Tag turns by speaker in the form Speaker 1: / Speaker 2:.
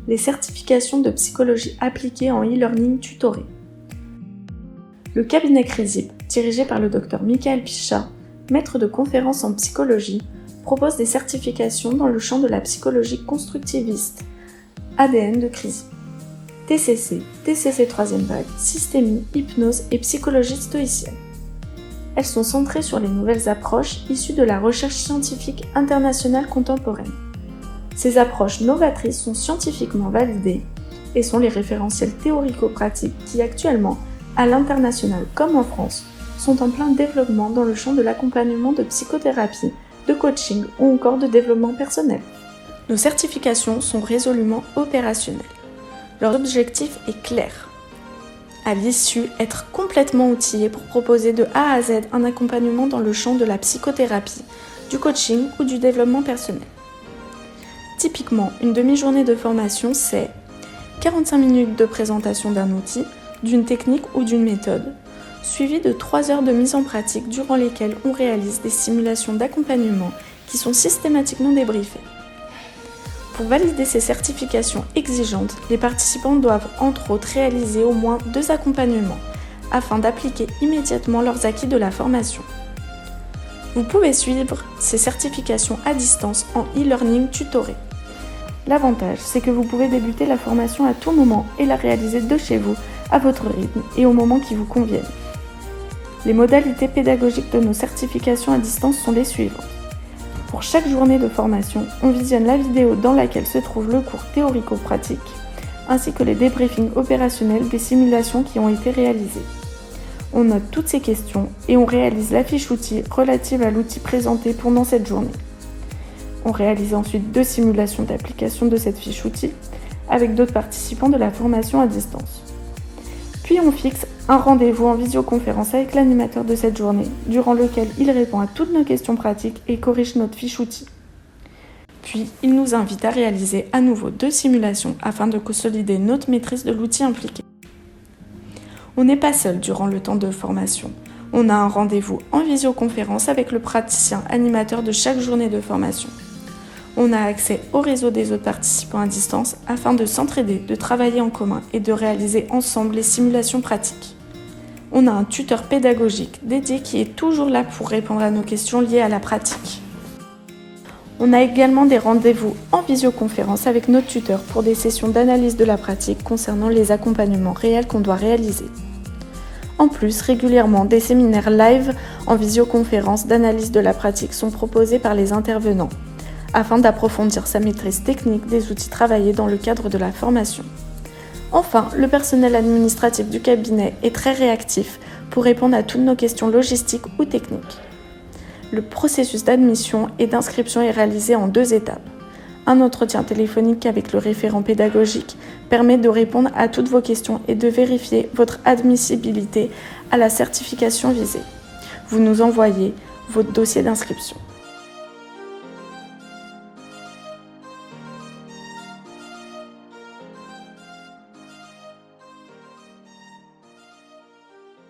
Speaker 1: les certifications de psychologie appliquée en e-learning tutoré. Le cabinet CRISIP, dirigé par le Dr Michael Pichat, maître de conférences en psychologie, propose des certifications dans le champ de la psychologie constructiviste, ADN de CRISIP, TCC, TCC 3e vague, systémie, hypnose et psychologie stoïcienne. Elles sont centrées sur les nouvelles approches issues de la recherche scientifique internationale contemporaine. Ces approches novatrices sont scientifiquement validées et sont les référentiels théorico-pratiques qui actuellement, à l'international comme en France, sont en plein développement dans le champ de l'accompagnement de psychothérapie, de coaching ou encore de développement personnel. Nos certifications sont résolument opérationnelles. Leur objectif est clair. À l'issue, être complètement outillé pour proposer de A à Z un accompagnement dans le champ de la psychothérapie, du coaching ou du développement personnel. Typiquement, une demi-journée de formation, c'est 45 minutes de présentation d'un outil, d'une technique ou d'une méthode, suivi de 3 heures de mise en pratique durant lesquelles on réalise des simulations d'accompagnement qui sont systématiquement débriefées. Pour valider ces certifications exigeantes, les participants doivent entre autres réaliser au moins 2 accompagnements afin d'appliquer immédiatement leurs acquis de la formation. Vous pouvez suivre ces certifications à distance en e-learning tutoré. L'avantage, c'est que vous pouvez débuter la formation à tout moment et la réaliser de chez vous, à votre rythme et au moment qui vous convienne. Les modalités pédagogiques de nos certifications à distance sont les suivantes. Pour chaque journée de formation, on visionne la vidéo dans laquelle se trouve le cours théorico-pratique, ainsi que les débriefings opérationnels des simulations qui ont été réalisées. On note toutes ces questions et on réalise la fiche outil relative à l'outil présenté pendant cette journée. On réalise ensuite 2 simulations d'application de cette fiche outil avec d'autres participants de la formation à distance. Puis on fixe un rendez-vous en visioconférence avec l'animateur de cette journée, durant lequel il répond à toutes nos questions pratiques et corrige notre fiche outil. Puis il nous invite à réaliser à nouveau 2 simulations afin de consolider notre maîtrise de l'outil impliqué. On n'est pas seul durant le temps de formation. On a un rendez-vous en visioconférence avec le praticien animateur de chaque journée de formation. On a accès au réseau des autres participants à distance afin de s'entraider, de travailler en commun et de réaliser ensemble les simulations pratiques. On a un tuteur pédagogique dédié qui est toujours là pour répondre à nos questions liées à la pratique. On a également des rendez-vous en visioconférence avec notre tuteur pour des sessions d'analyse de la pratique concernant les accompagnements réels qu'on doit réaliser. En plus, régulièrement, des séminaires live en visioconférence d'analyse de la pratique sont proposés par les intervenants, afin d'approfondir sa maîtrise technique des outils travaillés dans le cadre de la formation. Enfin, le personnel administratif du cabinet est très réactif pour répondre à toutes nos questions logistiques ou techniques. Le processus d'admission et d'inscription est réalisé en 2 étapes. Un entretien téléphonique avec le référent pédagogique permet de répondre à toutes vos questions et de vérifier votre admissibilité à la certification visée. Vous nous envoyez votre dossier d'inscription.